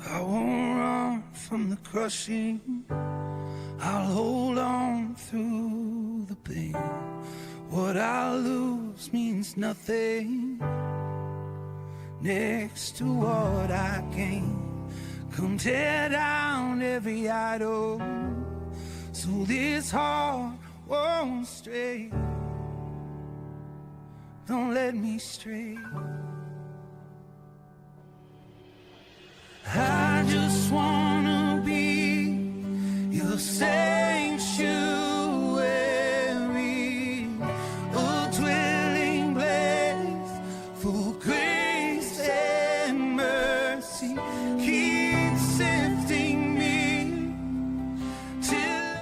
I won't run from the crushing. I'll hold on through the pain. What I lose means nothing next to what I gain. Come tear down every idol, so this heart won't stray. Don't let me stray. I just wanna be your sanctuary, a dwelling place for grace and mercy. Keep sifting me till.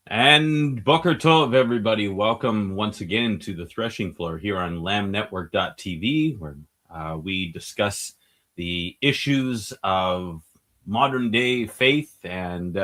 And Boker Tov, everybody. Welcome once again to the Threshing Floor here on lamnetwork.tv, where we discuss the issues of modern day faith, and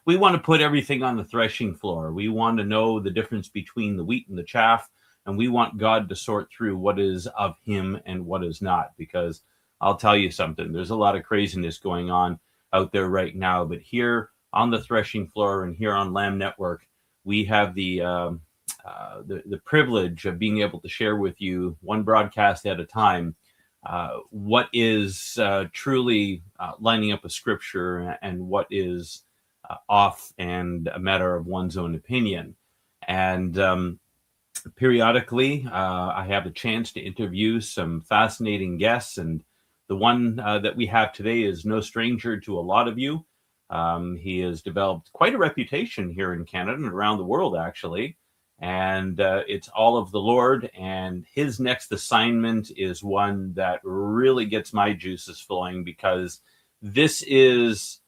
we want to put everything on the threshing floor. We want to know the difference between the wheat and the chaff, and we want God to sort through what is of him and what is not, because I'll tell you something, there's a lot of craziness going on out there right now, but here on the threshing floor and here on Lamb Network, we have the privilege of being able to share with you one broadcast at a time what is truly lining up with scripture and what is off and a matter of one's own opinion. And periodically, I have a chance to interview some fascinating guests. And the one that we have today is no stranger to a lot of you. He has developed quite a reputation here in Canada and around the world, actually. And it's all of the Lord, and his next assignment is one that really gets my juices flowing, because this is,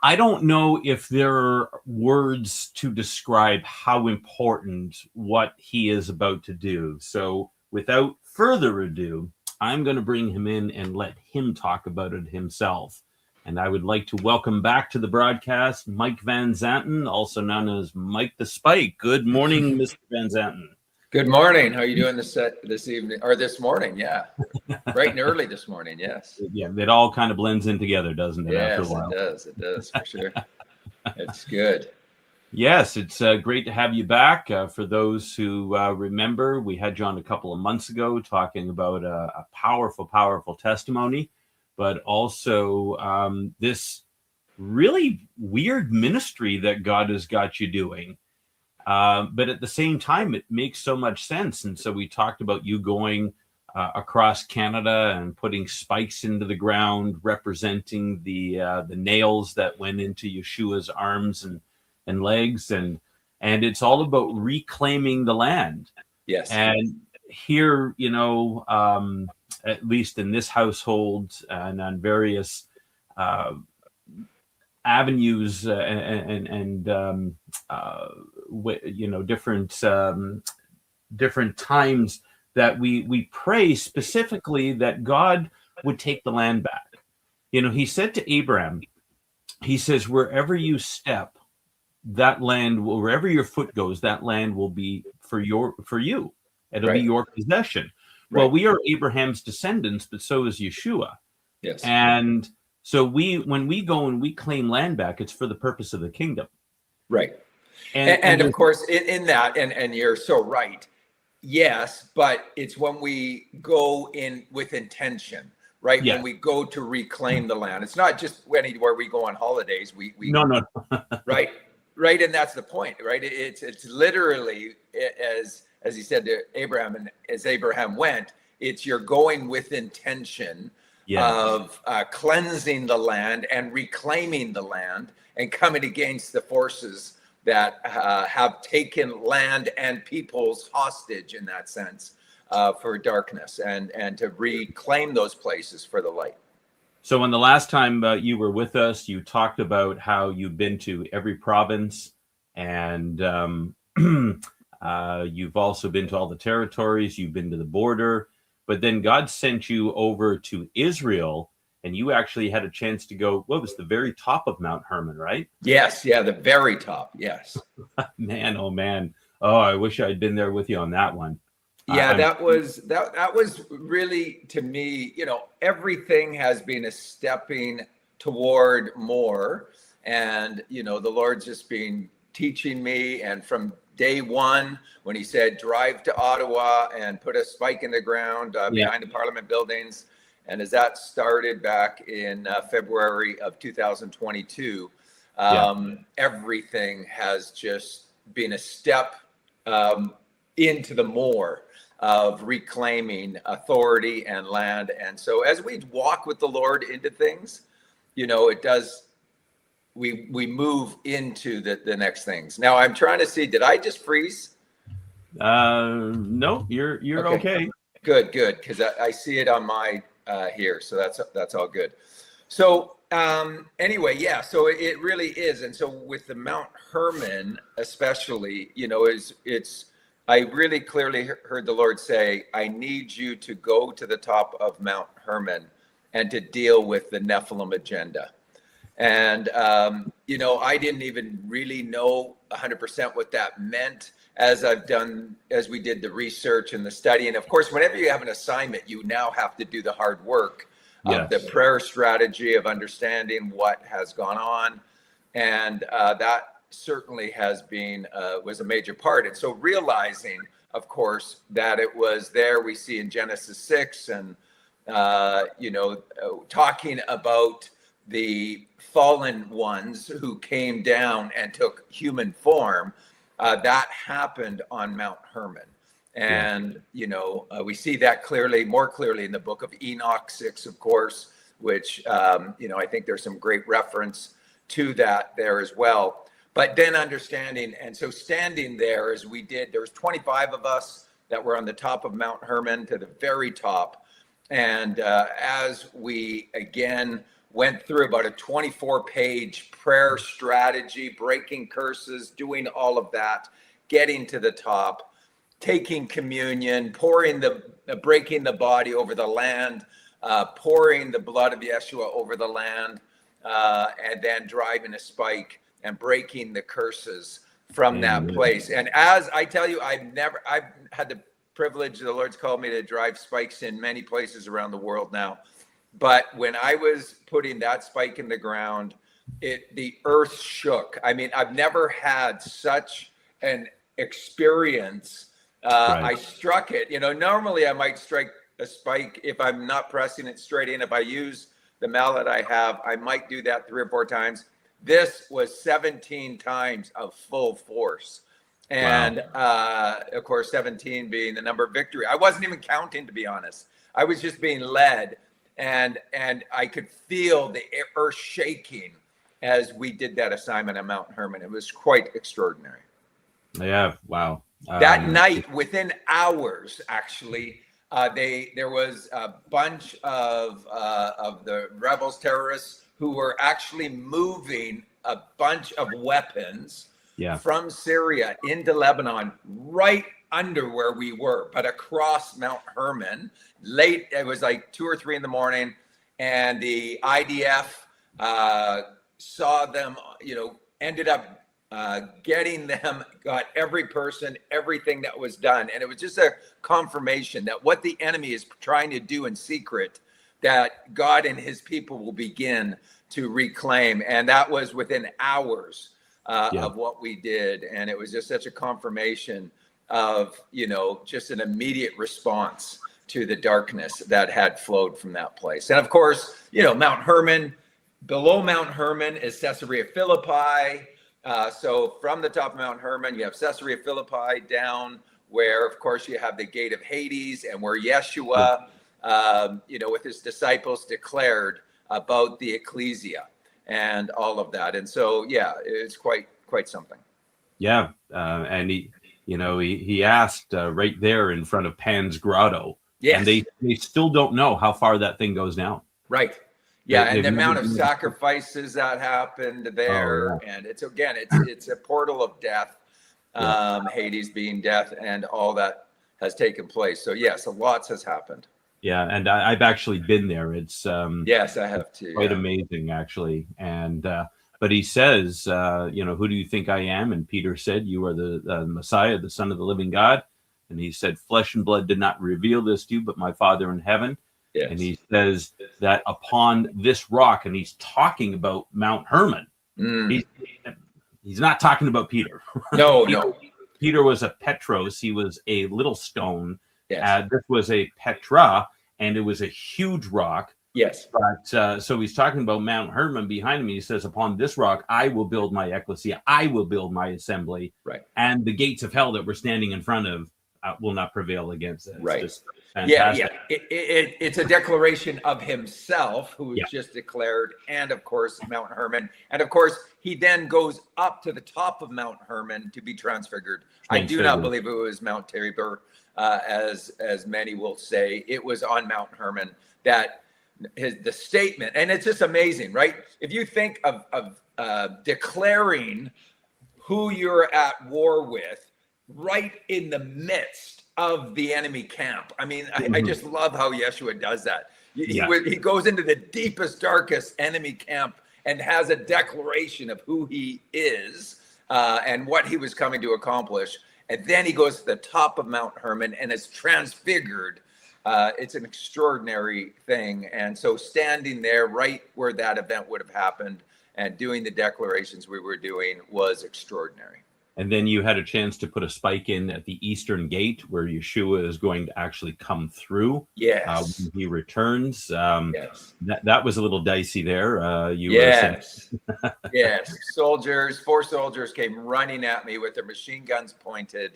I don't know if there are words to describe how important what he is about to do. So without further ado, I'm going to bring him in and let him talk about it himself. And I would like to welcome back to the broadcast Mike Van Zanten, also known as Mike the Spike. Good morning, Mr. Van Zanten. Good morning. How are you doing this evening or this morning? Yeah, bright and early this morning. Yes. Yeah, it all kind of blends in together, doesn't it? Yes, after a while? It does. It does for sure. It's good. Yes, it's great to have you back. For those who remember, we had you on a couple of months ago talking about a powerful, powerful testimony, but also this really weird ministry that God has got you doing. But at the same time, it makes so much sense. And so we talked about you going across Canada and putting spikes into the ground, representing the nails that went into Yeshua's arms and legs. And it's all about reclaiming the land. Yes. And here, you know, at least in this household and on various avenues and you know, different times that we pray specifically that God would take the land back. You know, he said to Abraham, he says, wherever you step, that land will, wherever your foot goes, that land will be for you. It'll Right. be your possession. Right. Well, we are Abraham's descendants, but so is Yeshua. Yes. And so when we go and we claim land back, it's for the purpose of the kingdom. Right. And of course, in that, and you're so right. Yes, but it's when we go in with intention, right? Yes. When we go to reclaim the land. It's not just anywhere we go on holidays. We No. Right. And that's the point, right? It's literally as he said to Abraham, and as Abraham went, it's you're going with intention. Yes. Of cleansing the land and reclaiming the land and coming against the forces that have taken land and peoples hostage in that sense for darkness and to reclaim those places for the light. So when the last time you were with us, you talked about how you've been to every province, and you've also been to all the territories, you've been to the border, but then God sent you over to Israel, and you actually had a chance to go, what was the very top of Mount Hermon, right? Yes. Yeah. The very top. Yes. Man, oh man. Oh, I wish I'd been there with you on that one. Yeah, that was really, to me, everything has been a stepping toward more. And, the Lord's just been teaching me. And from day one, when he said, drive to Ottawa and put a spike in the ground behind the Parliament buildings. And as that started back in February of 2022, everything has just been a step into the more of reclaiming authority and land. And so as we walk with the Lord into things, it does, we move into the next things. Now I'm trying to see, did I just freeze? No, you're okay. Good. Because I see it on my here. So that's all good. So anyway, so it really is. And so with the Mount Hermon, especially, it's, I really clearly heard the Lord say, I need you to go to the top of Mount Hermon and to deal with the Nephilim agenda. And, I didn't even really know 100% what that meant as we did the research and the study. And of course, whenever you have an assignment, you now have to do the hard work of the prayer strategy of understanding what has gone on. And that certainly has been was a major part. And so realizing, of course, that it was there, we see in Genesis 6 and talking about the fallen ones who came down and took human form, that happened on Mount Hermon. And we see that more clearly in the book of Enoch 6, of course, which I think there's some great reference to that there as well. But then understanding, and so standing there as we did, there was 25 of us that were on the top of Mount Hermon to the very top. And as we, again, went through about a 24-page prayer strategy, breaking curses, doing all of that, getting to the top, taking communion, breaking the body over the land, pouring the blood of Yeshua over the land, and then driving a spike and breaking the curses from that place. And as I tell you, I've had the privilege, the Lord's called me to drive spikes in many places around the world now. But when I was putting that spike in the ground, the earth shook. I mean, I've never had such an experience. I struck it. Normally I might strike a spike if I'm not pressing it straight in. If I use the mallet I have, I might do that 3 or 4 times. This was 17 times of full force. And of course, 17 being the number of victory. I wasn't even counting, to be honest. I was just being led. And I could feel the earth shaking as we did that assignment at Mount Hermon. It was quite extraordinary. Yeah, wow. That night, within hours, actually, there was a bunch of the rebels, terrorists, who were actually moving a bunch of weapons from Syria into Lebanon, right under where we were, but across Mount Hermon. Late, it was like 2 or 3 in the morning, and the IDF saw them, ended up getting them, got every person, everything that was done. And it was just a confirmation that what the enemy is trying to do in secret, that God and his people will begin to reclaim. And that was within hours of what we did. And it was just such a confirmation of, just an immediate response to the darkness that had flowed from that place. And of course, Mount Hermon, below Mount Hermon is Caesarea Philippi. So from the top of Mount Hermon, you have Caesarea Philippi down where, of course, you have the gate of Hades, and where Yeshua, with his disciples declared about the ecclesia and all of that. And so, it's quite something. Yeah. And he asked right there in front of Pan's Grotto. Yes. And they still don't know how far that thing goes down. Right. Yeah. And the amount of sacrifices that happened there. And it's a portal of death, Hades being death, and all that has taken place. So yes, lots has happened. Yeah. And I've actually been there. It's yes, I have too. Quite amazing, actually. And but he says, who do you think I am? And Peter said, you are the Messiah, the Son of the living God. And he said, flesh and blood did not reveal this to you, but my Father in heaven. Yes. And he says that upon this rock, and he's talking about Mount Hermon. He's not talking about Peter. No, Peter, no. Peter was a Petros. He was a little stone. Yes. This was a Petra, and it was a huge rock. Yes. But so he's talking about Mount Hermon behind him. He says, upon this rock, I will build my ecclesia. I will build my assembly. Right. And the gates of hell that we're standing in front of will not prevail against it. Right. It's fantastic. Yeah. It's a declaration of himself, who was Yeah. just declared, and of course, Mount Hermon. And of course, he then goes up to the top of Mount Hermon to be transfigured. I do not believe it was Mount Tabor, as many will say. It was on Mount Hermon that the statement, and it's just amazing, right? If you think of declaring who you're at war with right in the midst of the enemy camp. I mean, I just love how Yeshua does that. He goes into the deepest, darkest enemy camp and has a declaration of who he is and what he was coming to accomplish. And then he goes to the top of Mount Hermon and is transfigured. It's an extraordinary thing. And so standing there right where that event would have happened and doing the declarations we were doing was extraordinary. And then you had a chance to put a spike in at the eastern gate where Yeshua is going to actually come through. Yes. When he returns. Yes. That was a little dicey there. Yes. Yes. 4 soldiers came running at me with their machine guns pointed.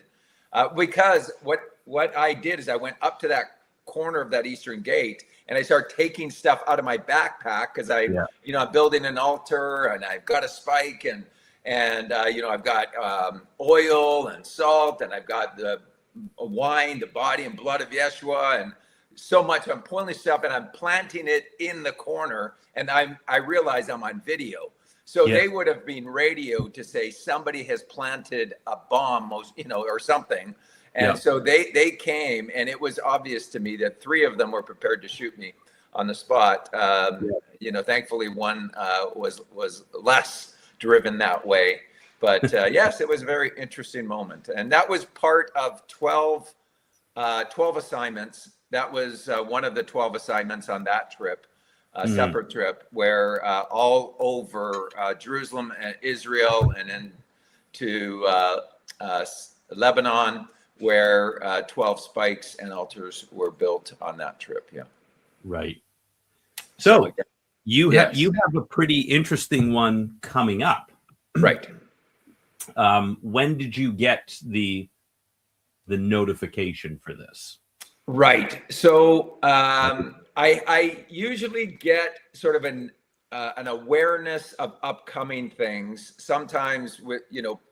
Because what I did is I went up to that corner of that eastern gate and I started taking stuff out of my backpack because I'm building an altar and I've got a spike and I've got oil and salt and I've got the wine, the body and blood of Yeshua, and so much. I'm pulling this stuff and I'm planting it in the corner, and I realize I'm on video. So they would have been radioed to say somebody has planted a bomb, or something. And so they came, and it was obvious to me that 3 of them were prepared to shoot me on the spot. Thankfully one was less driven that way. But yes, it was a very interesting moment. And that was part of 12 assignments. That was one of the 12 assignments on that trip, separate trip, where all over Jerusalem and Israel and then to Lebanon, where 12 spikes and altars were built on that trip. Yeah. Right. So you have a pretty interesting one coming up. Right. When did you get the notification for this? Right. So I usually get sort of an awareness of upcoming things. Sometimes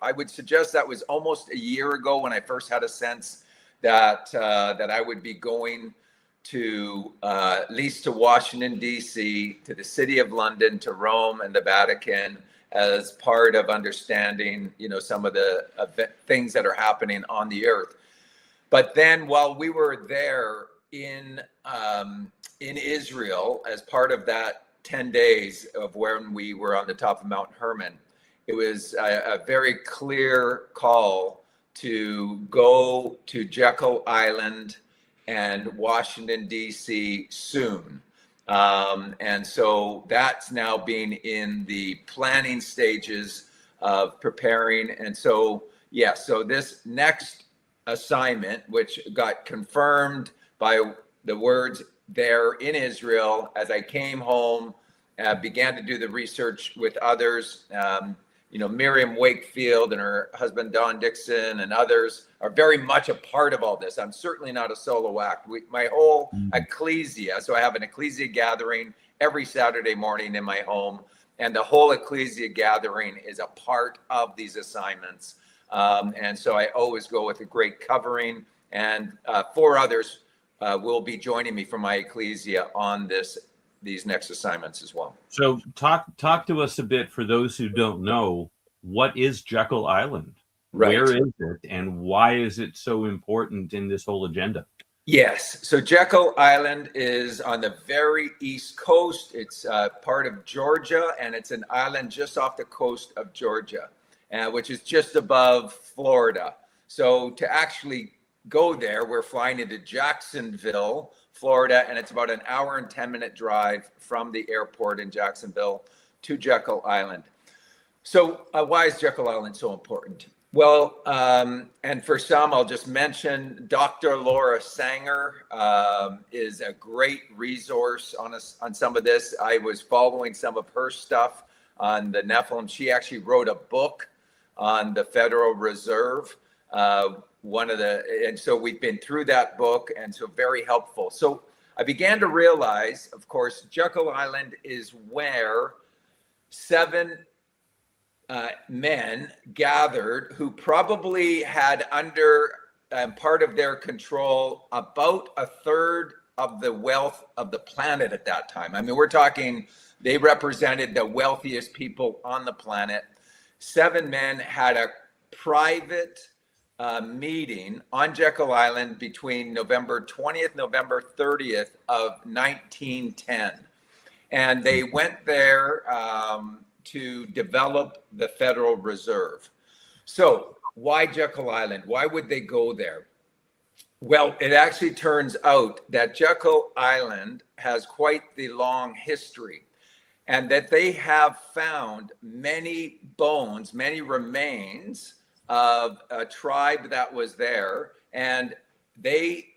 I would suggest that was almost a year ago when I first had a sense that I would be going to at least to Washington, D.C., to the City of London, to Rome and the Vatican, as part of understanding, some of the things that are happening on the earth. But then while we were there in Israel, as part of that 10 days of when we were on the top of Mount Hermon, it was a very clear call to go to Jekyll Island and Washington, D.C. soon. And so that's now being in the planning stages of preparing. And so, so this next assignment, which got confirmed by the words there in Israel, as I came home, began to do the research with others, Miriam Wakefield and her husband, Don Dixon, and others are very much a part of all this. I'm certainly not a solo act. My whole ecclesia, so I have an ecclesia gathering every Saturday morning in my home, and the whole ecclesia gathering is a part of these assignments. And so I always go with a great covering, and 4 others will be joining me from my ecclesia on these next assignments as well. So talk to us a bit, for those who don't know, what is Jekyll Island? Right. Where is it, and why is it so important in this whole agenda? Yes. So Jekyll Island is on the very east coast. It's part of Georgia, and it's an island just off the coast of Georgia, which is just above Florida. So to actually go there, we're flying into Jacksonville, Florida, and it's about an hour and 10-minute drive from the airport in Jacksonville to Jekyll Island. So why is Jekyll Island so important? Well, and for some, I'll just mention Dr. Laura Sanger is a great resource on some of this. I was following some of her stuff on the Nephilim. She actually wrote a book on the Federal Reserve. And so we've been through that book, and so very helpful. So I began to realize, of course, Jekyll Island is where 7 men gathered who probably had under part of their control about a third of the wealth of the planet at that time. I mean, we're talking, they represented the wealthiest people on the planet. 7 men had a private meeting on Jekyll Island between November 20th, November 30th of 1910. And they went there to develop the Federal Reserve. So why Jekyll Island? Why would they go there? Well, it actually turns out that Jekyll Island has quite the long history, and that they have found many bones, many remains of a tribe that was there. And they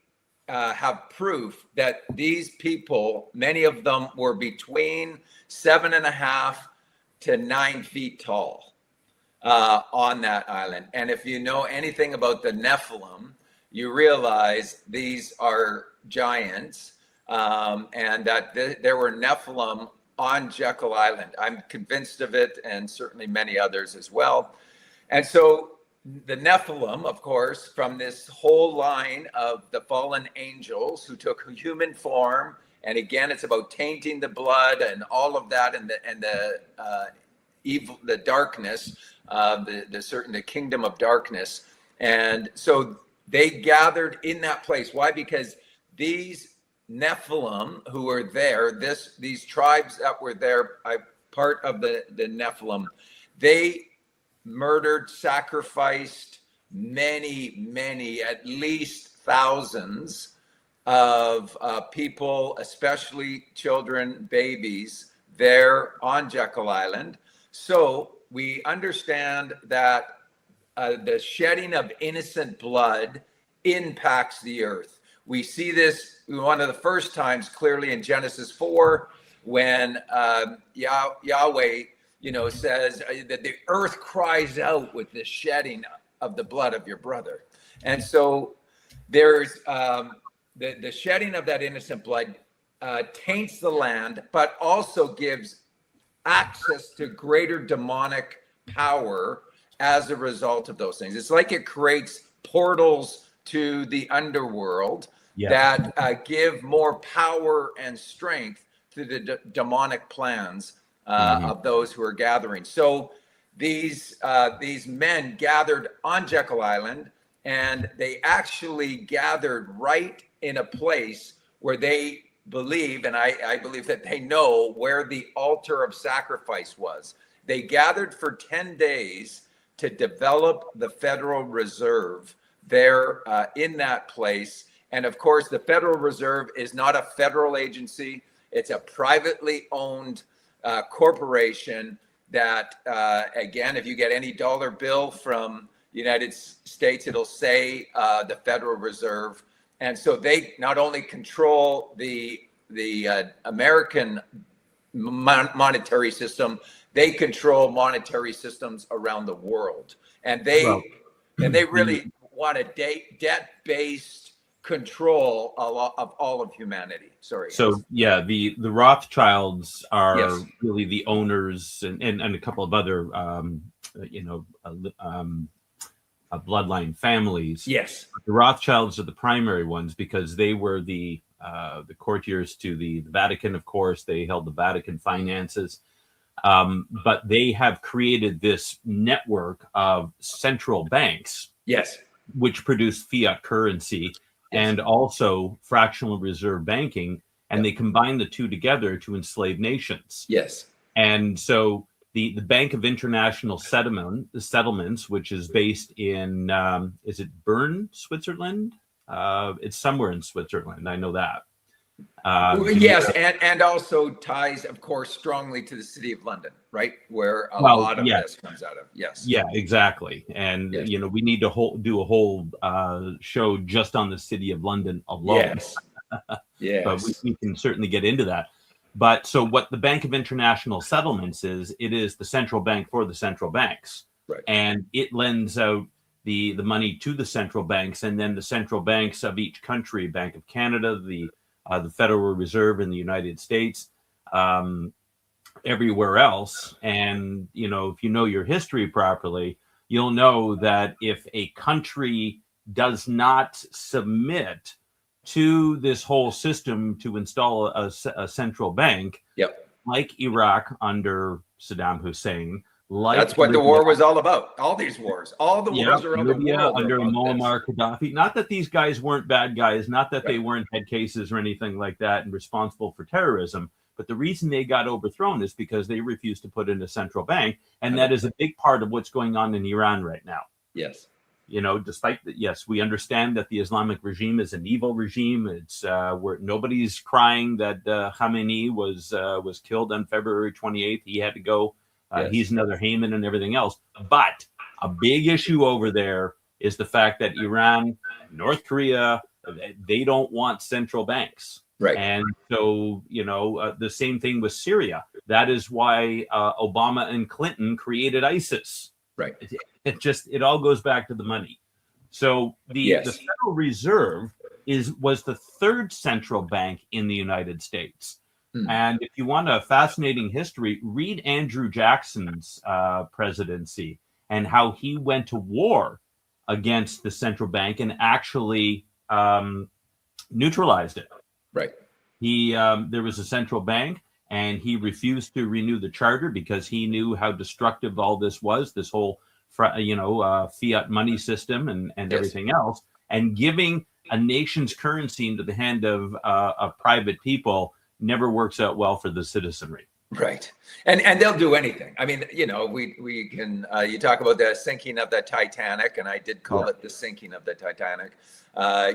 have proof that these people, many of them were between 7.5 to 9 feet tall on that island. And if you know anything about the Nephilim, you realize these are giants, and that there were Nephilim on Jekyll Island. I'm convinced of it, and certainly many others as well. And so the Nephilim, of course, from this whole line of the fallen angels who took human form, and again, it's about tainting the blood and all of that, and the evil, the darkness, the kingdom of darkness. And so they gathered in that place. Why? Because these Nephilim who were there, these tribes that were there, part of the Nephilim, they murdered, sacrificed many, at least thousands of people, especially children, babies, there on Jekyll Island. So we understand that the shedding of innocent blood impacts the earth. We see this one of the first times clearly in Genesis 4, when Yahweh, says that the earth cries out with the shedding of the blood of your brother. And so there's the shedding of that innocent blood taints the land, but also gives access to greater demonic power as a result of those things. It's like it creates portals to the underworld that give more power and strength to the demonic plans of those who are gathering. So these men gathered on Jekyll Island, and they actually gathered right in a place where they believe, and I believe that they know where the altar of sacrifice was. They gathered for 10 days to develop the Federal Reserve there in that place. And of course, the Federal Reserve is not a federal agency. It's a privately owned corporation that, again, if you get any dollar bill from the United States, it'll say the Federal Reserve. And so they not only control the American monetary system, they control monetary systems around the world. And they really want a debt-based control of all of humanity. Sorry. So the Rothschilds are really the owners, and a couple of other bloodline families. Yes. The Rothschilds are the primary ones because they were the courtiers to the Vatican. Of course, they held the Vatican finances. But they have created this network of central banks, which produce fiat currency and also fractional reserve banking, and they combine the two together to enslave nations. Yes. And so the Bank of International Settlements, which is based in, is it Bern, Switzerland? It's somewhere in Switzerland. I know that. Yes, and also ties, of course, strongly to the City of London, right? Where a lot of this comes out of. Yes. Yeah, exactly. And, we need to do a whole show just on the City of London alone. Yes. But we can certainly get into that. But so what the Bank of International Settlements is, it is the central bank for the central banks. Right. And it lends out the money to the central banks, and then the central banks of each country, Bank of Canada, the Federal Reserve in the United States, everywhere else. And, if you know your history properly, you'll know that if a country does not submit to this whole system to install a central bank, like Iraq under Saddam Hussein, that's what Libya, the war was all about. All these wars, all the wars around Libya, the world under Muammar Gaddafi. Not that these guys weren't bad guys, not that they weren't head cases or anything like that and responsible for terrorism, but the reason they got overthrown is because they refused to put in a central bank, and that is a big part of what's going on in Iran right now. Yes. Despite that, yes, we understand that the Islamic regime is an evil regime. It's where nobody's crying that Khamenei was killed on February 28th. He had to go. He's another Haman and everything else. But a big issue over there is the fact that Iran, North Korea, they don't want central banks. Right. And so, the same thing with Syria. That is why Obama and Clinton created ISIS. Right. It all goes back to the money. So the Federal Reserve was the third central bank in the United States. And if you want a fascinating history, read Andrew Jackson's presidency and how he went to war against the central bank and actually neutralized it. Right. There was a central bank, and he refused to renew the charter because he knew how destructive all this was, this whole fiat money system and everything else. And giving a nation's currency into the hand of private people never works out well for the citizenry. Right. And they'll do anything. I mean, we can, you talk about the sinking of the Titanic, and I did call it the sinking of the Titanic.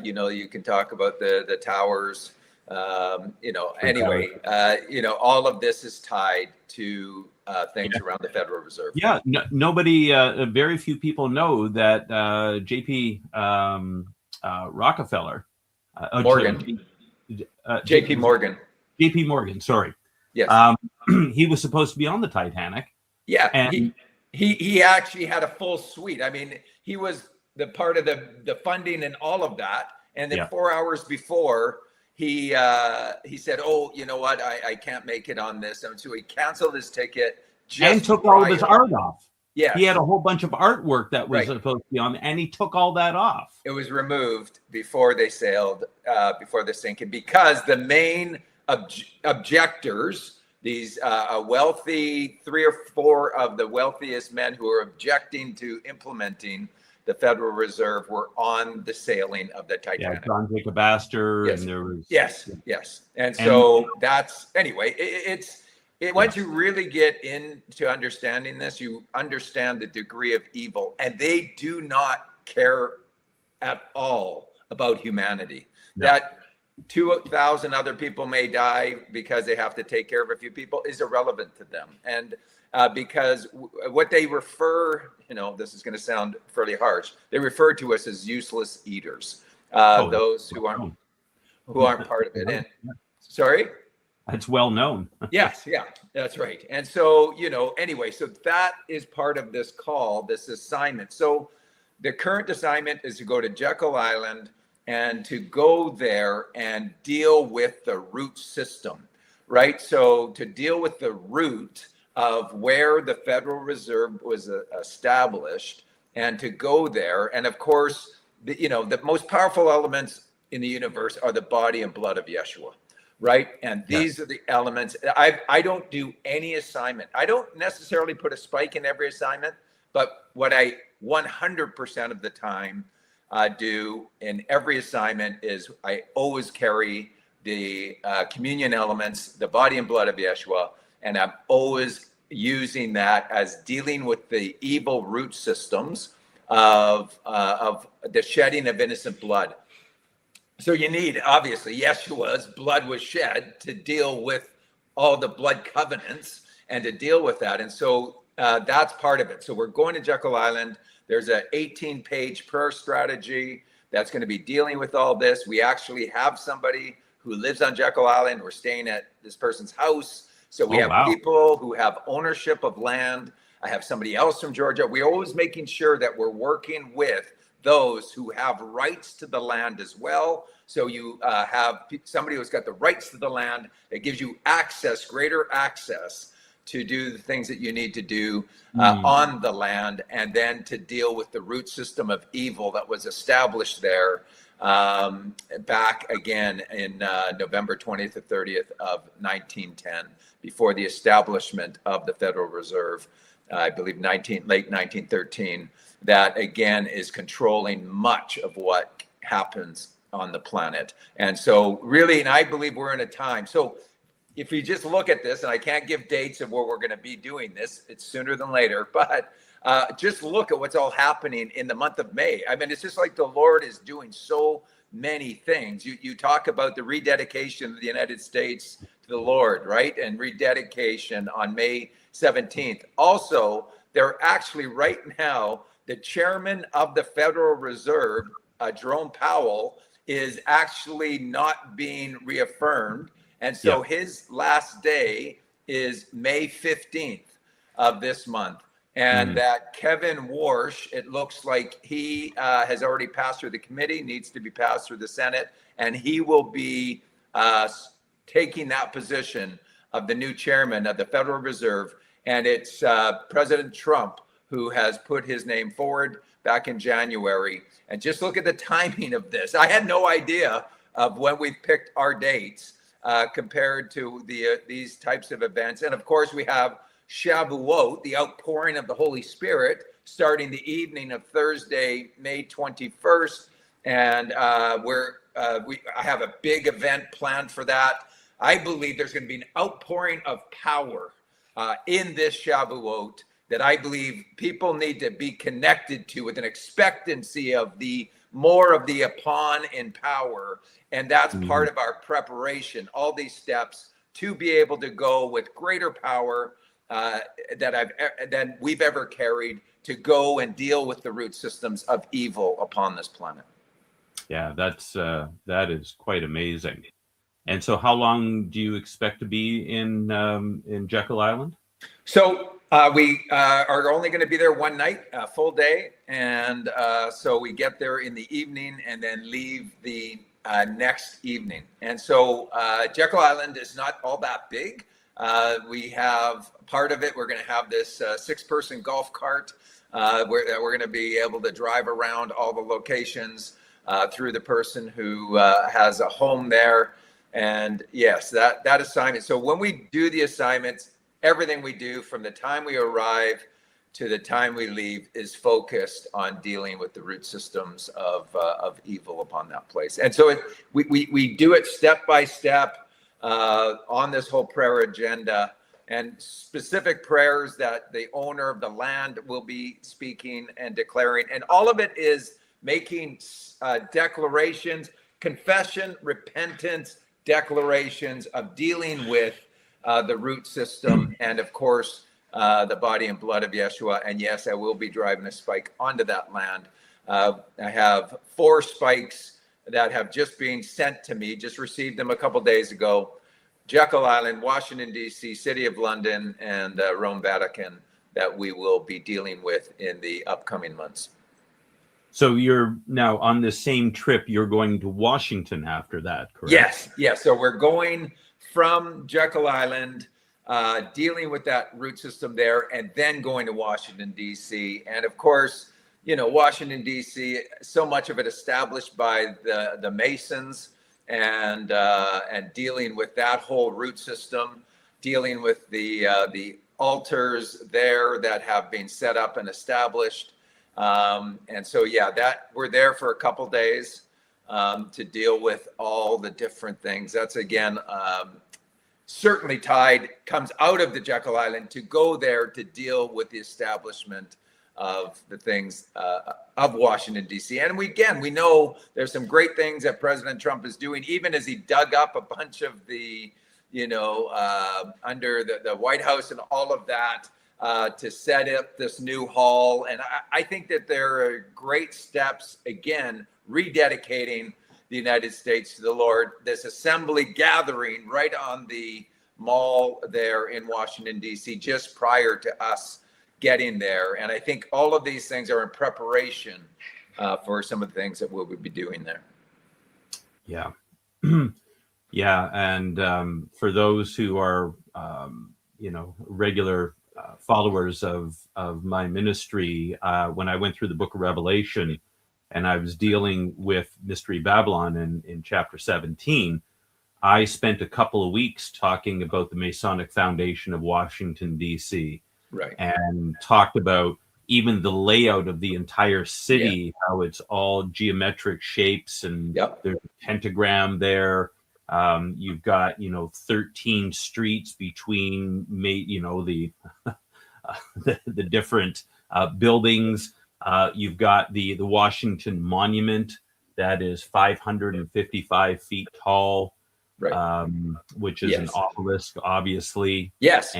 You can talk about the towers, anyway, all of this is tied to things around the Federal Reserve. Yeah. Nobody, very few people know that JP Rockefeller, Morgan, JP Morgan. JP Morgan, sorry. Yes. He was supposed to be on the Titanic. Yeah. And he actually had a full suite. I mean, he was the part of the funding and all of that. And then 4 hours before, he said, "Oh, you know what? I can't make it on this." And so he canceled his ticket and took all of his art off. Yeah. He had a whole bunch of artwork that was supposed to be on, and he took all that off. It was removed before they sailed, before the sinking, because the main objectors, these wealthy 3 or 4 of the wealthiest men who are objecting to implementing the Federal Reserve, were on the sailing of the Titanic. Yeah, John Jacob Astor, yes. And there was yes. And so that's anyway. Once you really get into understanding this, you understand the degree of evil, and they do not care at all about humanity. No. That 2,000 other people may die because they have to take care of a few people is irrelevant to them. And because what they refer, this is going to sound fairly harsh, they refer to us as useless eaters, those who aren't part of it. And sorry? It's well known. Yes, yeah, that's right. And so, anyway, so that is part of this call, this assignment. So the current assignment is to go to Jekyll Island and to go there and deal with the root system, right? So to deal with the root of where the Federal Reserve was established, and to go there. And of course, the most powerful elements in the universe are the body and blood of Yeshua, right? And these are the elements. I don't do any assignment. I don't necessarily put a spike in every assignment, but what I 100% of the time do in every assignment is I always carry the communion elements, the body and blood of Yeshua, and I'm always using that as dealing with the evil root systems of the shedding of innocent blood. So you need, obviously, Yeshua's blood was shed to deal with all the blood covenants and to deal with that. And so that's part of it. So we're going to Jekyll Island. There's an 18-page prayer strategy that's going to be dealing with all this. We actually have somebody who lives on Jekyll Island. We're staying at this person's house. So we have people who have ownership of land. I have somebody else from Georgia. We're always making sure that we're working with those who have rights to the land as well. So you have somebody who's got the rights to the land. It gives you access, greater access to do the things that you need to do on the land, and then to deal with the root system of evil that was established there back again in November 20th or 30th of 1910, before the establishment of the Federal Reserve, I believe late 1913. That again is controlling much of what happens on the planet. And so really, and I believe we're in a time. So if you just look at this, and I can't give dates of where we're going to be doing this, it's sooner than later, but just look at what's all happening in the month of May. I mean, it's just like the Lord is doing so many things. You talk about the rededication of the United States to the Lord, right? And rededication on May 17th. Also, they're actually right now, the chairman of the Federal Reserve, Jerome Powell, is actually not being reaffirmed. And so his last day is May 15th of this month. And that Kevin Warsh, it looks like he has already passed through the committee, needs to be passed through the Senate, and he will be taking that position of the new chairman of the Federal Reserve. And it's President Trump who has put his name forward back in January. And just look at the timing of this. I had no idea of when we picked our dates compared to these types of events. And of course, we have Shavuot, the outpouring of the Holy Spirit, starting the evening of Thursday, May 21st. And I have a big event planned for that. I believe there's going to be an outpouring of power in this Shavuot that I believe people need to be connected to, with an expectancy of the more of the upon in power. And that's part of our preparation, all these steps to be able to go with greater power than we've ever carried, to go and deal with the root systems of evil upon this planet. Yeah, that is quite amazing. And so how long do you expect to be in Jekyll Island? So we are only going to be there one night, a full day. And so we get there in the evening and then leave the next evening. And so Jekyll Island is not all that big. We have part of it, we're going to have this 6-person golf cart where we're going to be able to drive around all the locations through the person who has a home there. And yes, that assignment. So when we do the assignments, everything we do from the time we arrive to the time we leave is focused on dealing with the root systems of evil upon that place. And so we do it step by step on this whole prayer agenda, and specific prayers that the owner of the land will be speaking and declaring. And all of it is making declarations, confession, repentance, declarations of dealing with the root system, and of course, the body and blood of Yeshua. And yes, I will be driving a spike onto that land. I have 4 spikes that have just been sent to me, just received them a couple days ago. Jekyll Island, Washington, D.C., City of London, and Rome, Vatican, that we will be dealing with in the upcoming months. So you're now on the same trip, you're going to Washington after that, correct? Yes. So we're going from Jekyll Island, dealing with that root system there, and then going to Washington, D.C. And of course, you know, Washington, D.C., so much of it established by the Masons, and dealing with that whole root system, dealing with the altars there that have been set up and established. And so, that we're there for a couple days to deal with all the different things. That's again, certainly tide comes out of the Jekyll Island to go there to deal with the establishment of the things of Washington, D.C. And we know there's some great things that President Trump is doing, even as he dug up a bunch of the, under the White House and all of that to set up this new hall. And I think that there are great steps, again, rededicating the United States to the Lord, this assembly gathering right on the mall there in Washington, D.C., just prior to us getting there. And I think all of these things are in preparation for some of the things that we'll be doing there. Yeah. Yeah. And for those who are, regular followers of my ministry, when I went through the book of Revelation and I was dealing with Mystery Babylon in chapter 17, I spent a couple of weeks talking about the Masonic Foundation of Washington, D.C. Right. And talked about even the layout of the entire city, how it's all geometric shapes, and there's a pentagram there. You've got, 13 streets between, the the different buildings. You've got the Washington Monument that is 555 feet tall, right. Which is an obelisk, obviously. Yes.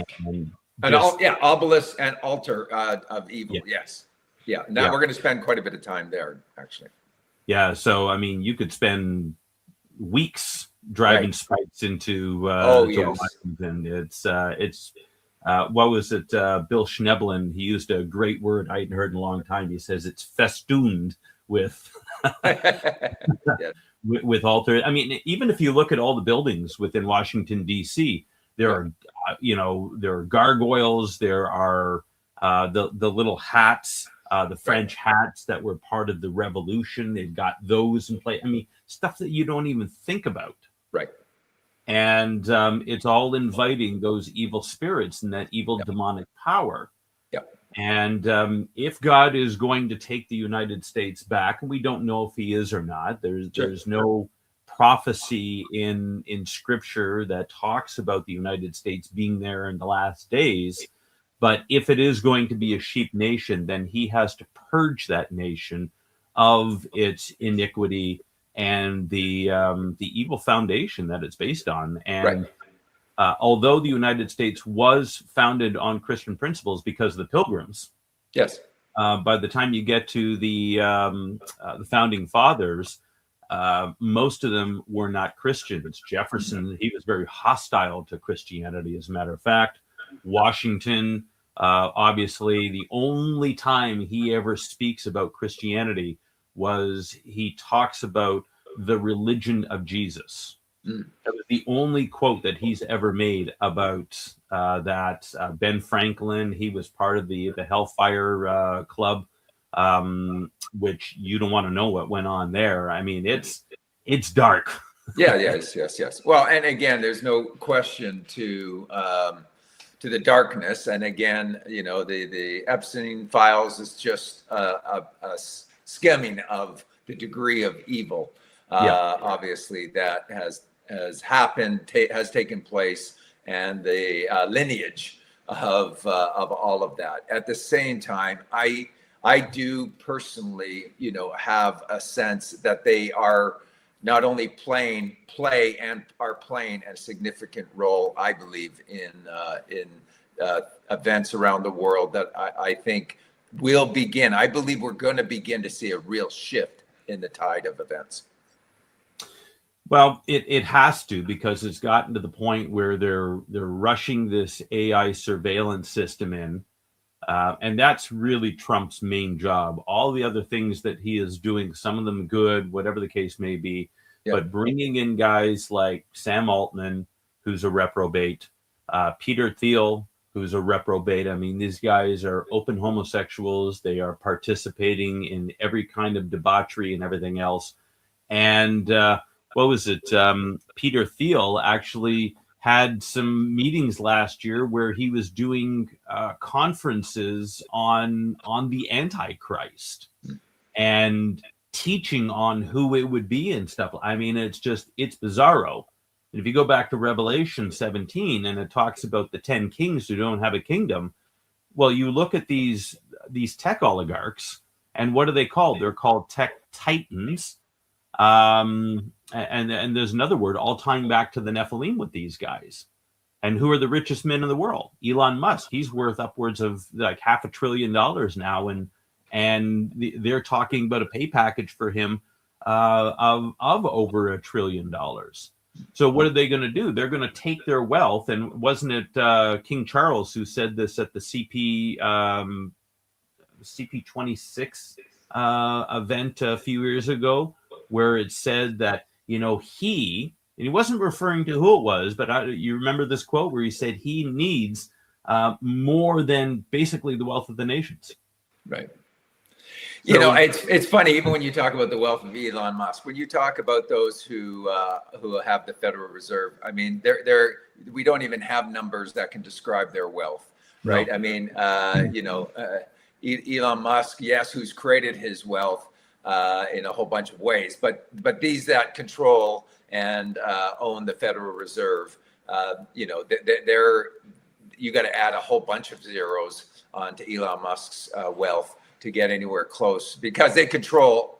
And obelisk and altar of evil. Yes. Yeah. Now we're going to spend quite a bit of time there, actually. Yeah. So, I mean, you could spend weeks driving spikes into Washington. It's what was it? Bill Schneblin, he used a great word I hadn't heard in a long time. He says it's festooned with with altar. I mean, even if you look at all the buildings within Washington, D.C., there are, there are gargoyles. There are the little hats, the French hats that were part of the Revolution. They've got those in place. I mean, stuff that you don't even think about. Right. And it's all inviting those evil spirits and that evil demonic power. Yep. And if God is going to take the United States back, and we don't know if he is or not, there's no prophecy in scripture that talks about the United States being there in the last days. But if it is going to be a sheep nation, then he has to purge that nation of its iniquity and the evil foundation that it's based on. And although the United States was founded on Christian principles because of the Pilgrims, by the time you get to the founding fathers, most of them were not Christians. Jefferson, he was very hostile to Christianity, as a matter of fact. Washington, obviously, the only time he ever speaks about Christianity was he talks about the religion of Jesus. That was the only quote that he's ever made about that. Ben Franklin, he was part of the Hellfire Club, which you don't want to know what went on there. I mean, it's dark. Yes. Well, and again, there's no question to the darkness. And again, the Epstein files is just a skimming of the degree of evil, obviously, that has happened, has taken place, and the lineage of all of that. At the same time, I do personally, have a sense that they are not only playing a significant role, I believe, in events around the world that I think will begin. I believe we're going to begin to see a real shift in the tide of events. Well, it has to, because it's gotten to the point where they're rushing this AI surveillance system in. And that's really Trump's main job. All the other things that he is doing, some of them good, whatever the case may be, but bringing in guys like Sam Altman, who's a reprobate, Peter Thiel, who's a reprobate. I mean, these guys are open homosexuals. They are participating in every kind of debauchery and everything else. And what was it? Peter Thiel actually had some meetings last year where he was doing conferences on the Antichrist and teaching on who it would be and stuff. I mean, it's bizarro. And if you go back to Revelation 17, and it talks about the 10 kings who don't have a kingdom, well, you look at these tech oligarchs, and what are they called? They're called tech titans. And there's another word, all tying back to the Nephilim with these guys. And who are the richest men in the world? Elon Musk. He's worth upwards of like $500 billion now, and they're talking about a pay package for him of over $1 trillion. So what are they going to do? They're going to take their wealth, and wasn't it King Charles who said this at the CP26 event a few years ago, where it said that, he wasn't referring to who it was, but you remember this quote where he said he needs more than basically the wealth of the nations. Right. So, it's funny, even when you talk about the wealth of Elon Musk, when you talk about those who have the Federal Reserve, I mean, we don't even have numbers that can describe their wealth, right? No. I mean, Elon Musk, yes, who's created his wealth in a whole bunch of ways, but these that control and own the Federal Reserve, you got to add a whole bunch of zeros onto Elon Musk's wealth to get anywhere close, because they control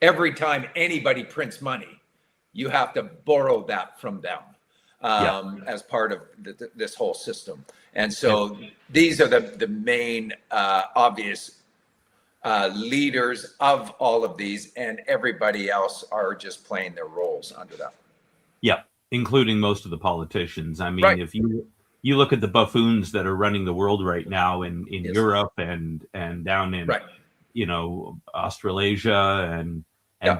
every time anybody prints money, you have to borrow that from them as part of this whole system. And so these are the main obvious leaders of all of these, and everybody else are just playing their roles under them. Yeah, including most of the politicians. I mean, if you look at the buffoons that are running the world right now in Europe and down in Australasia and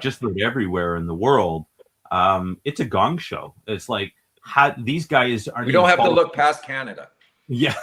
just about everywhere in the world, it's a gong show. It's like these guys aren't. We don't have to look past Canada. Yeah.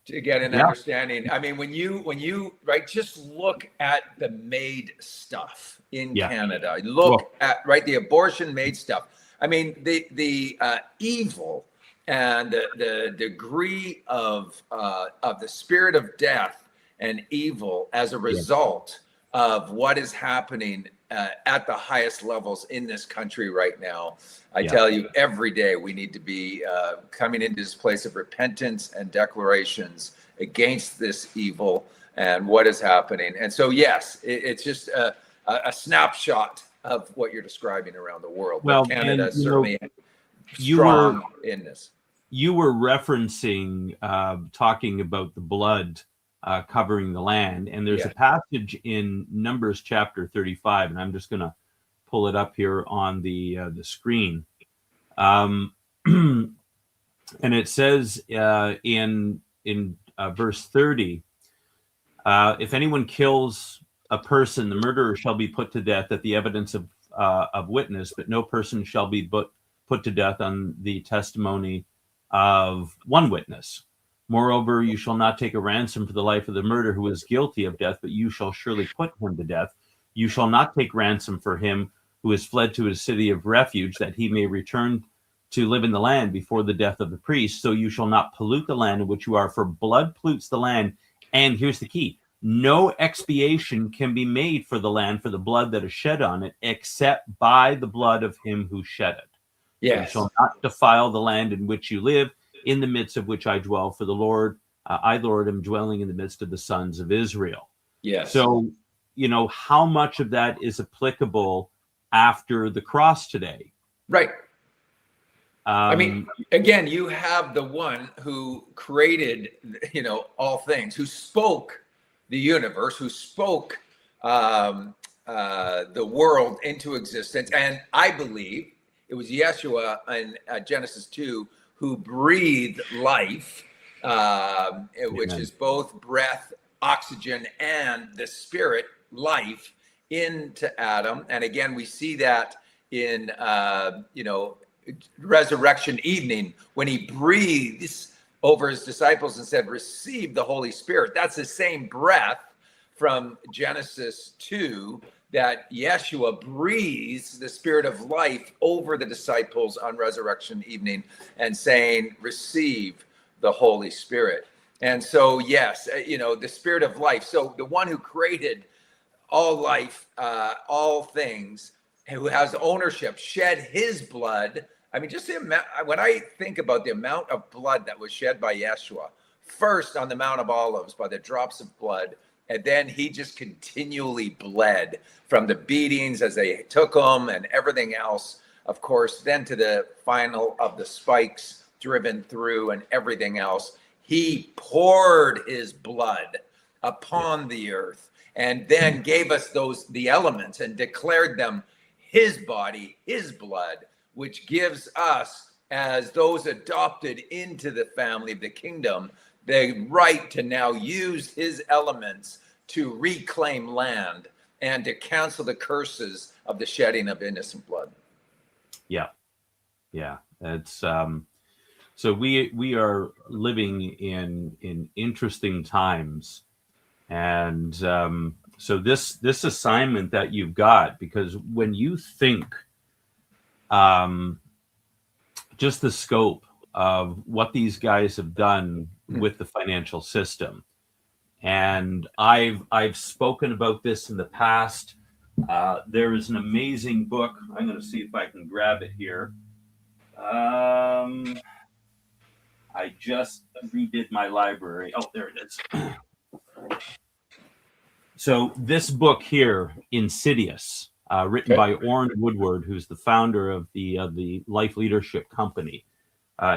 To get an understanding. I mean, when you just look at the MAID stuff in Canada. Look at the abortion MAID stuff. I mean, the evil and the degree of the spirit of death and evil as a result of what is happening at the highest levels in this country right now. I tell you, every day we need to be coming into this place of repentance and declarations against this evil and what is happening. And so, yes, it's just a snapshot of what you're describing around the world. Well, but Canada is certainly strong in this. You were referencing talking about the blood covering the land, and there's a passage in Numbers chapter 35, and I'm just going to pull it up here on the screen. And it says in verse 30, if anyone kills a person, the murderer shall be put to death at the evidence of witness, but no person shall be put to death on the testimony of one witness. Moreover, you shall not take a ransom for the life of the murderer who is guilty of death, but you shall surely put him to death. You shall not take ransom for him who has fled to a city of refuge, that he may return to live in the land before the death of the priest. So you shall not pollute the land in which you are, for blood pollutes the land. And here's the key: no expiation can be made for the land for the blood that is shed on it, except by the blood of him who shed it. Yes. You shall not defile the land in which you live, in the midst of which I dwell, for the Lord, I, Lord, am dwelling in the midst of the sons of Israel. Yes. So, how much of that is applicable after the cross today? Right. I mean, again, you have the one who created, all things, who spoke the universe, who spoke the world into existence. And I believe it was Yeshua in Genesis 2 who breathed life, which is both breath, oxygen, and the spirit life into Adam. And again, we see that in, resurrection evening, when he breathes over his disciples and said, receive the Holy Spirit. That's the same breath from Genesis 2 that Yeshua breathes the spirit of life over the disciples on resurrection evening and saying, receive the Holy Spirit. And so, yes, the spirit of life. So the one who created all life, all things, who has ownership, shed his blood. I mean, just the amount, when I think about the amount of blood that was shed by Yeshua, first on the Mount of Olives by the drops of blood, and then he just continually bled from the beatings as they took him and everything else, of course, then to the final of the spikes driven through and everything else. He poured his blood upon the earth and then gave us the elements and declared them his body, his blood, which gives us, as those adopted into the family of the kingdom, the right to now use his elements to reclaim land and to cancel the curses of the shedding of innocent blood. Yeah. It's so we are living in interesting times, and so this assignment that you've got, because when you think just the scope of what these guys have done with the financial system, and I've spoken about this in the past. There is an amazing book. I'm going to see if I can grab it here. I just redid my library. Oh, there it is. So this book here, Insidious, written by Orrin Woodward, who's the founder of the Life Leadership Company.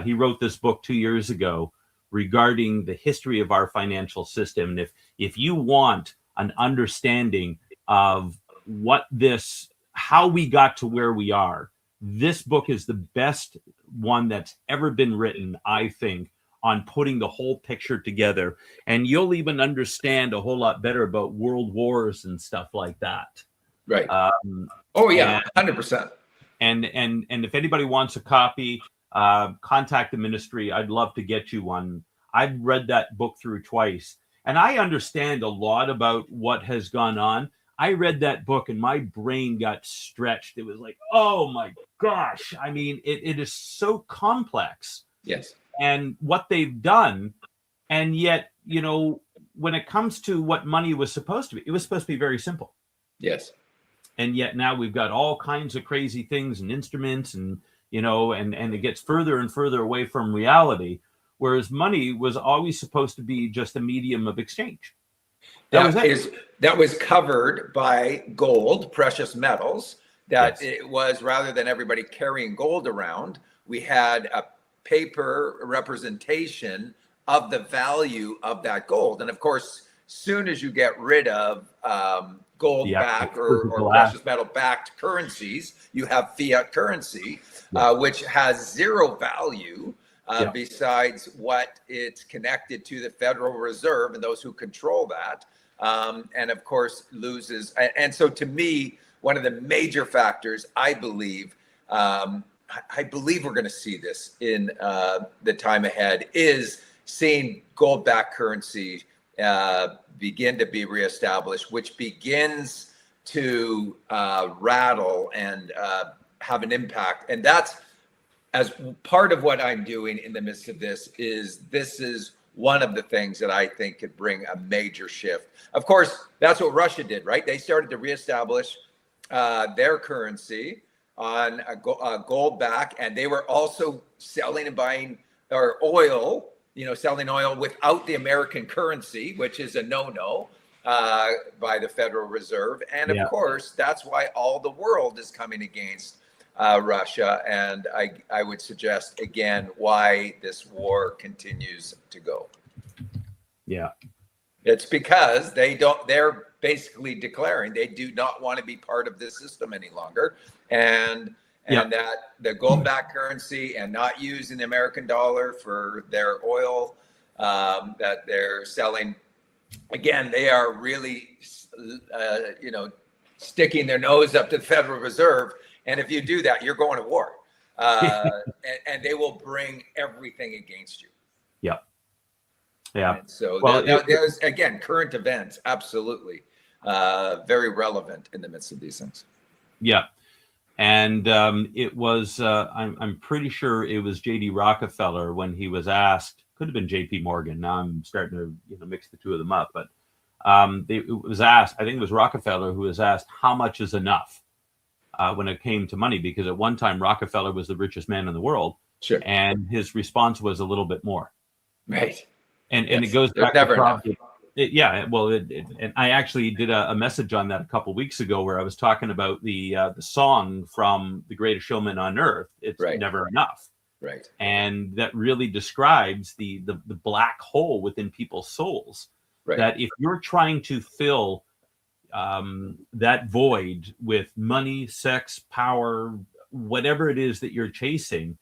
He wrote this book 2 years ago regarding the history of our financial system. And if you want an understanding of how we got to where we are, this book is the best one that's ever been written, I think, on putting the whole picture together. And you'll even understand a whole lot better about world wars and stuff like that. Right. Oh yeah, 100%. And if anybody wants a copy, contact the ministry. I'd love to get you one. I've read that book through twice, and I understand a lot about what has gone on. I read that book and my brain got stretched. It was like, oh my gosh. I mean, it is so complex. Yes. And what they've done. And yet, when it comes to what money was supposed to be, it was supposed to be very simple. Yes. And yet now we've got all kinds of crazy things and instruments and it gets further and further away from reality. Whereas money was always supposed to be just a medium of exchange. That was covered by gold, precious metals. That Yes. It was, rather than everybody carrying gold around, we had a paper representation of the value of that gold. And of course, soon as you get rid of gold backed or precious metal backed currencies, you have fiat currency, which has zero value. Besides what it's connected to the Federal Reserve and those who control that, and of course loses. And so, to me, one of the major factors, I believe we're going to see this in the time ahead, is seeing gold-backed currency begin to be reestablished, which begins to rattle and have an impact. And that's, as part of what I'm doing in the midst of this is one of the things that I think could bring a major shift. Of course, that's what Russia did, right? They started to reestablish their currency on a gold back, and they were also selling and buying oil, selling oil without the American currency, which is a no-no by the Federal Reserve. And of course, that's why all the world is coming against Russia, and I would suggest again why this war continues to go. Yeah, it's because they're basically declaring they do not want to be part of this system any longer, and that the gold-backed currency and not using the American dollar for their oil that they're selling. Again, they are really sticking their nose up to the Federal Reserve. And if you do that, you're going to war, and they will bring everything against you. Yeah. And so there's, again, current events, absolutely very relevant in the midst of these things. Yeah. And it was, I'm pretty sure it was J.D. Rockefeller when he was asked, could have been J.P. Morgan. Now I'm starting to mix the two of them up. But it was asked, I think it was Rockefeller who was asked, how much is enough? when it came to money, because at one time Rockefeller was the richest man in the world. Sure. And his response was a little bit more. Right. And Yes. it goes There's back never to enough. and I actually did a message on that a couple of weeks ago where I was talking about the song from The Greatest Showman on Earth. It's Right. never enough. Right. And that really describes the black hole within people's souls. Right. That if you're trying to fill that void with money, sex, power, whatever it is that you're chasing,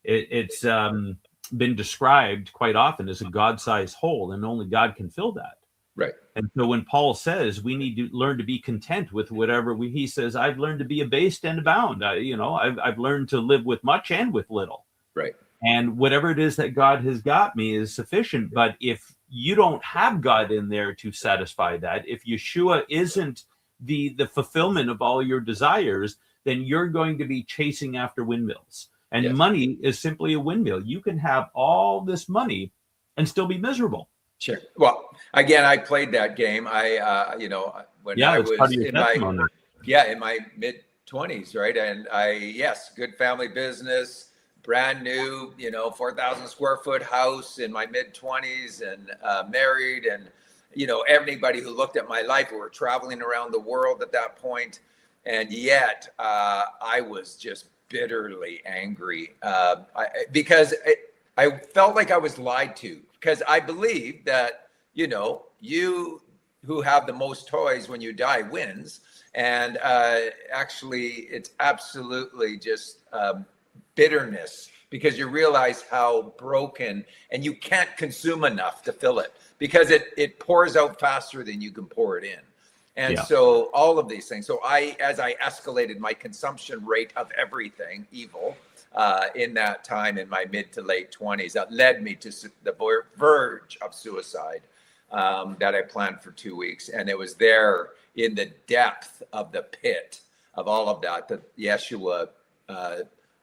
it's been described quite often as a God-sized hole, and only God can fill that. Right. And so when Paul says we need to learn to be content with whatever he says, I've learned to be abased and abound. I've learned to live with much and with little. Right. And whatever it is that God has got me is sufficient. But if you don't have God in there to satisfy that, if Yeshua isn't the fulfillment of all your desires, then you're going to be chasing after windmills. And Yes. money is simply a windmill. You can have all this money and still be miserable. Sure. Well, again, I played that game. When I it's part of was your in testimony. my mid-20s, right? And good family business, brand new, 4,000 square foot house in my mid-20s, and married, and everybody who looked at my life, we were traveling around the world at that point, and yet I was just bitterly angry because I felt like I was lied to, because I believed that you who have the most toys when you die wins, and actually it's absolutely just bitterness, because you realize how broken, and you can't consume enough to fill it, because it pours out faster than you can pour it in. And so all of these things. So as I escalated my consumption rate of everything evil in that time in my mid to late 20s, that led me to the verge of suicide that I planned for 2 weeks. And it was there in the depth of the pit of all of that Yeshua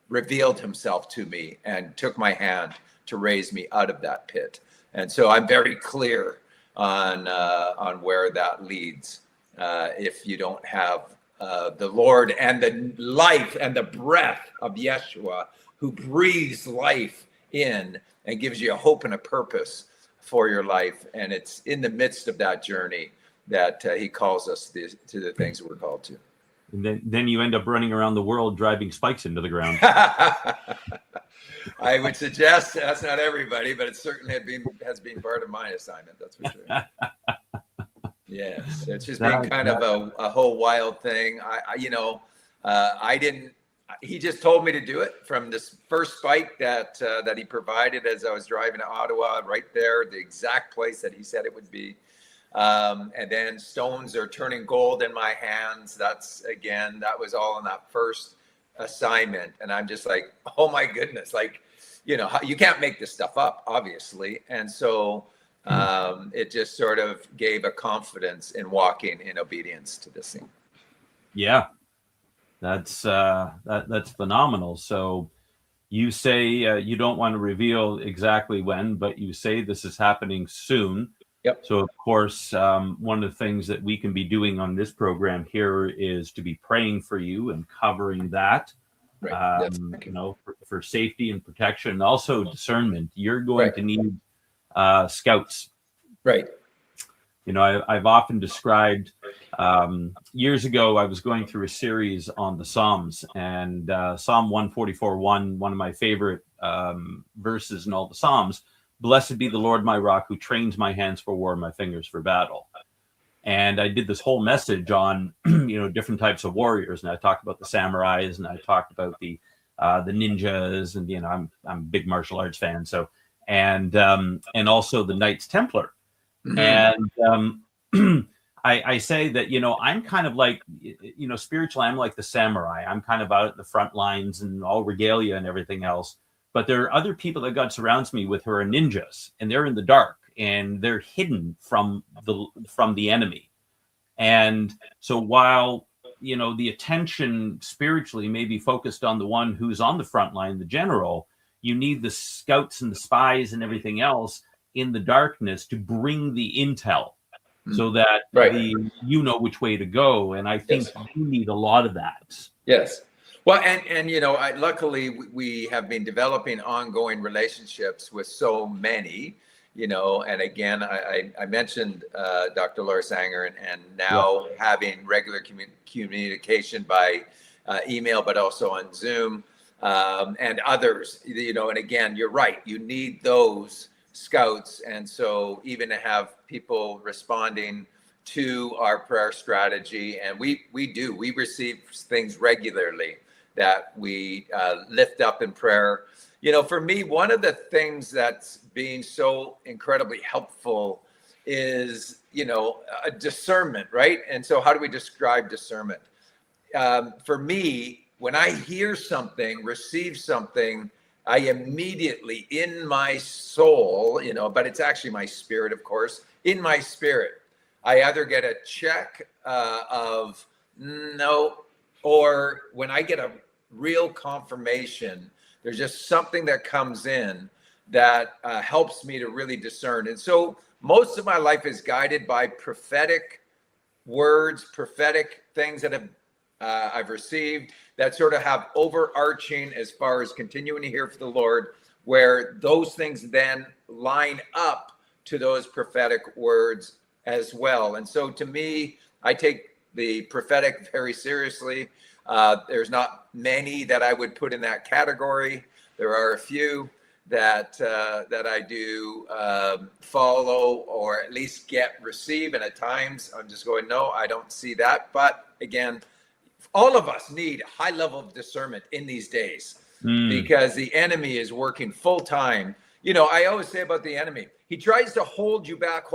revealed himself to me and took my hand to raise me out of that pit. And so I'm very clear on where that leads. If you don't have the Lord and the life and the breath of Yeshua, who breathes life in and gives you a hope and a purpose for your life. And it's in the midst of that journey that he calls us to the things that we're called to. And then you end up running around the world driving spikes into the ground. I would suggest that's not everybody, but it certainly has been part of my assignment. That's for sure. Yes, it's just been kind of a whole wild thing. I didn't. He just told me to do it from this first spike that he provided as I was driving to Ottawa, right there, the exact place that he said it would be. And then stones are turning gold in my hands. That was all in that first assignment. And I'm just like, oh my goodness, you can't make this stuff up, obviously. And so it just sort of gave a confidence in walking in obedience to this thing. Yeah, that's phenomenal. So you say you don't want to reveal exactly when, but you say this is happening soon. Yep. So of course, one of the things that we can be doing on this program here is to be praying for you and covering that. Right. For safety and protection, and also discernment. You're going to need scouts. Right. I've often described, years ago, I was going through a series on the Psalms, and Psalm 144:1, one of my favorite verses in all the Psalms. Blessed be the Lord, my rock, who trains my hands for war, my fingers for battle. And I did this whole message on, different types of warriors. And I talked about the samurais, and I talked about the ninjas, and, I'm a big martial arts fan. So, and also the Knights Templar. Mm-hmm. And I say that, I'm kind of like, spiritually, I'm like the samurai. I'm kind of out at the front lines and all regalia and everything else. But there are other people that God surrounds me with who are ninjas, and they're in the dark, and they're hidden from the enemy. And so while, the attention spiritually may be focused on the one who's on the front line, the general, you need the scouts and the spies and everything else in the darkness to bring the intel. so that Right. you know which way to go. And I think you need a lot of that. Yes. Well, and luckily we have been developing ongoing relationships with so many, and again, I mentioned Dr. Laura Sanger and now having regular communication by email, but also on Zoom, and others, and again, you're right. You need those scouts. And so even to have people responding to our prayer strategy, and we receive things regularly that we lift up in prayer. For me, one of the things that's being so incredibly helpful is, a discernment, right? And so how do we describe discernment? For me, when I hear something, receive something, I immediately in my soul, but it's actually my spirit, of course, in my spirit, I either get a check of no, or when I get a real confirmation, there's just something that comes in that helps me to really discern. And so most of my life is guided by prophetic words, prophetic things that I've received that sort of have overarching as far as continuing to hear from the Lord, where those things then line up to those prophetic words as well. And so to me, I take the prophetic very seriously. There's not many that I would put in that category. There are a few that I do follow or at least receive. And at times I'm just going, no, I don't see that. But again, all of us need a high level of discernment in these days because the enemy is working full time. I always say about the enemy, he tries to hold you back.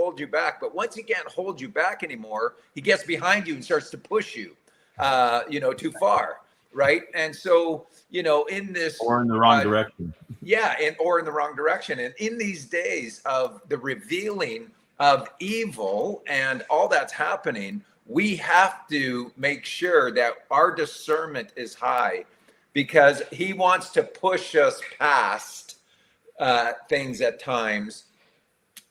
But once he can't hold you back anymore, he gets behind you and starts to push you, too far. Right. And so, in this. Or in the wrong direction. Yeah. Or in the wrong direction. And in these days of the revealing of evil and all that's happening, we have to make sure that our discernment is high because he wants to push us past things at times.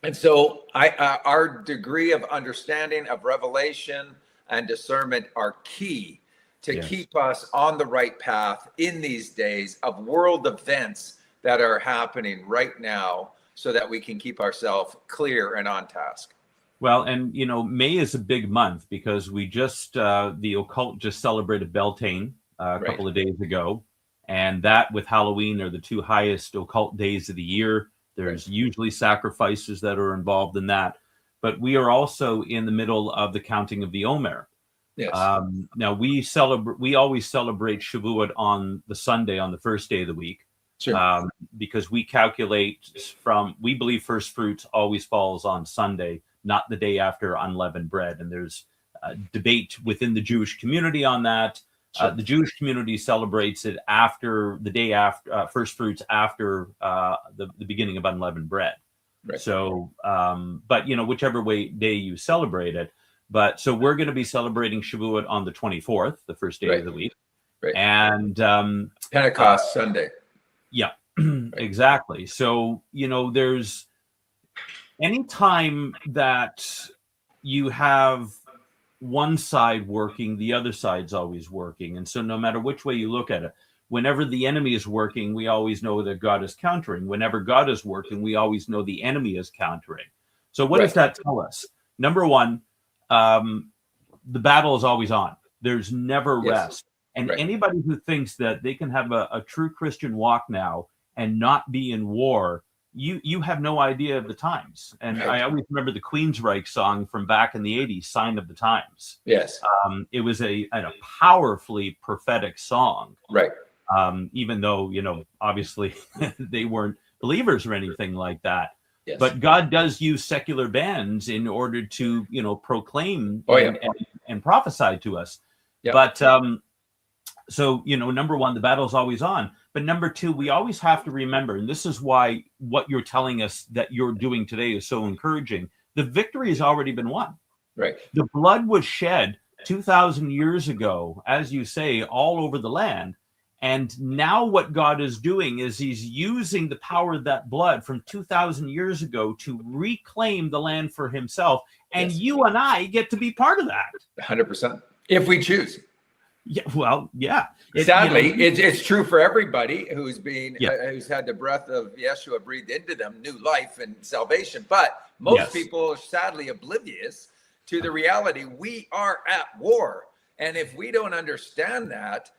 And so our degree of understanding of revelation and discernment are key to keep us on the right path in these days of world events that are happening right now so that we can keep ourselves clear and on task. Well, and May is a big month because we just the occult just celebrated Beltane a couple of days ago, and that with Halloween are the two highest occult days of the year. There's usually sacrifices that are involved in that, but we are also in the middle of the counting of the Omer. Yes. Now we always celebrate Shavuot on the Sunday on the first day of the week. Sure. Because we calculate we believe first fruits always falls on Sunday, not the day after unleavened bread. And there's a debate within the Jewish community on that. Sure. The Jewish community celebrates it after the day after first fruits after the beginning of unleavened bread. Right. So, but whichever day you celebrate it. But so we're going to be celebrating Shavuot on the 24th, the first day of the week. Right. And Pentecost Sunday. Yeah, exactly. So, there's any time that you have one side working, the other side's always working. And so no matter which way you look at it, whenever the enemy is working, we always know that God is countering. Whenever God is working, we always know the enemy is countering. So what does that tell us? Number one, the battle is always on. There's never rest. And anybody who thinks that they can have a true Christian walk now and not be in war, you have no idea of the times. And I always remember the Queensryche song from back in the 80s, Sign of the Times. Yes. It was a powerfully prophetic song. Right. Even though, obviously they weren't believers or anything like that. Yes. But God does use secular bands in order to, proclaim and prophesy to us. Yep. But so, number one, the battle's always on. But number two, we always have to remember, and this is why what you're telling us that you're doing today is so encouraging. The victory has already been won. Right. The blood was shed 2,000 years ago, as you say, all over the land. And now what God is doing is he's using the power of that blood from 2,000 years ago to reclaim the land for himself. And you and I get to be part of that. 100%. If we choose. Yeah, well, yeah. Sadly, it's true for everybody who's who's had the breath of Yeshua breathed into them, new life and salvation. But most people are sadly oblivious to the reality we are at war. And if we don't understand that,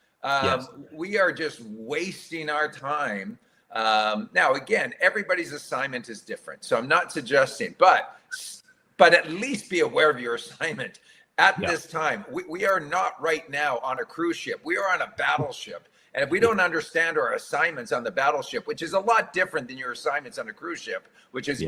we are just wasting our time. Now, again, everybody's assignment is different. So I'm not suggesting, but at least be aware of your assignment. At this time, we are not right now on a cruise ship. We are on a battleship. And if we don't understand our assignments on the battleship, which is a lot different than your assignments on a cruise ship, which is,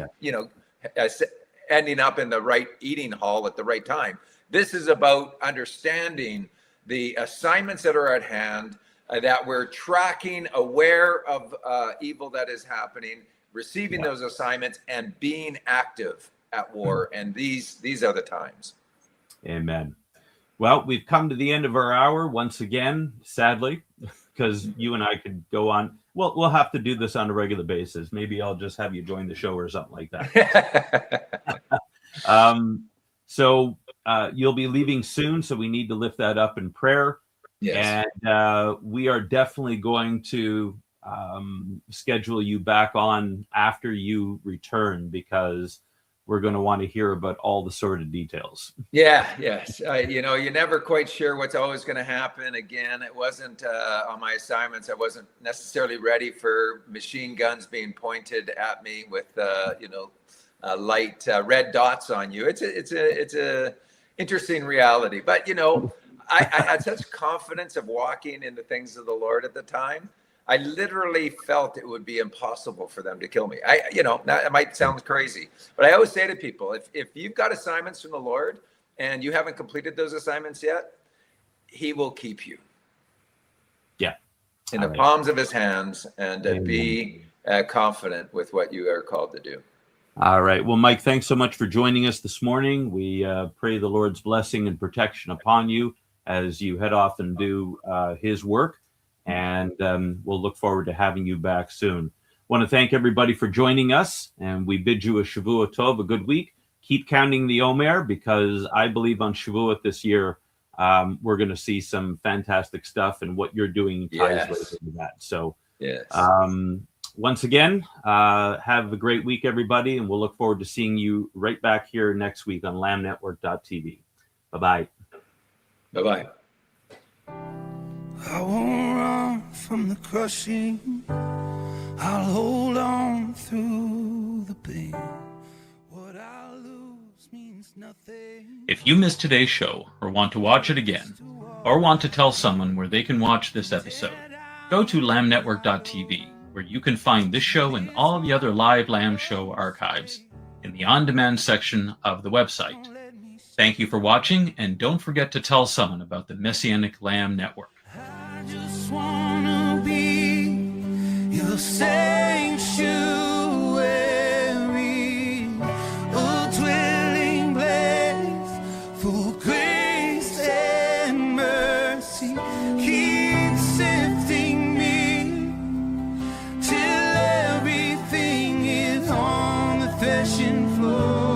ending up in the right eating hall at the right time. This is about understanding the assignments that are at hand, that we're tracking, aware of evil that is happening, receiving those assignments, and being active at war. And these are the times. Amen. Well, we've come to the end of our hour once again, sadly, because you and I could go on. Well, we'll have to do this on a regular basis. Maybe I'll just have you join the show or something like that. So you'll be leaving soon, so we need to lift that up in prayer. Yes. And we are definitely going to schedule you back on after you return, because we're going to want to hear about all the sort of details. Yes. You're never quite sure what's always going to happen. Again, it wasn't on my assignments. I wasn't necessarily ready for machine guns being pointed at me with, light red dots on you. It's a interesting reality. But, I had such confidence of walking in the things of the Lord at the time. I literally felt it would be impossible for them to kill me. It might sound crazy, but I always say to people, if you've got assignments from the Lord and you haven't completed those assignments yet, he will keep you. Yeah. In the palms of his hands, and be confident with what you are called to do. All right. Well, Mike, thanks so much for joining us this morning. We pray the Lord's blessing and protection upon you as you head off and do his work. And we'll look forward to having you back soon. Want to thank everybody for joining us, and we bid you a Shavua Tov, a good week. Keep counting the Omer, because I believe on Shavuot this year, we're going to see some fantastic stuff, and what you're doing ties right into that. So once again, have a great week, everybody, and we'll look forward to seeing you right back here next week on lamnetwork.tv. Bye-bye. Bye-bye. I won't run from the crushing. I'll hold on through the pain. What I lose means nothing. If you missed today's show, or want to watch it again, or want to tell someone where they can watch this episode, go to lamnetwork.tv, where you can find this show and all the other live Lamb Show archives in the on-demand section of the website. Thank you for watching, and don't forget to tell someone about the Messianic Lamb Network. I just wanna be your sanctuary, a dwelling place for grace and mercy. Keep sifting me till everything is on the threshing floor.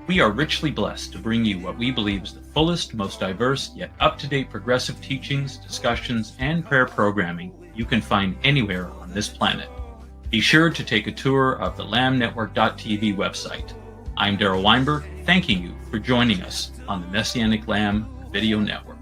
We are richly blessed to bring you what we believe is the fullest, most diverse, yet up-to-date progressive teachings, discussions, and prayer programming you can find anywhere on this planet. Be sure to take a tour of the lamnetwork.tv website. I'm Darryl Weinberg, thanking you for joining us on the Messianic Lamb Video Network.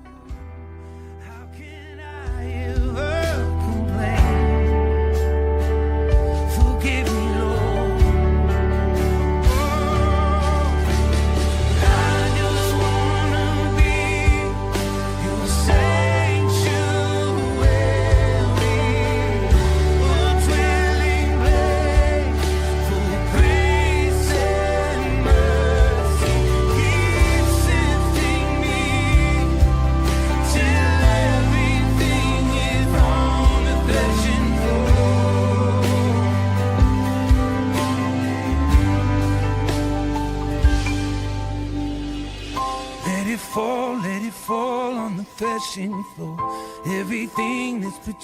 it fall on the threshing floor. Everything that's between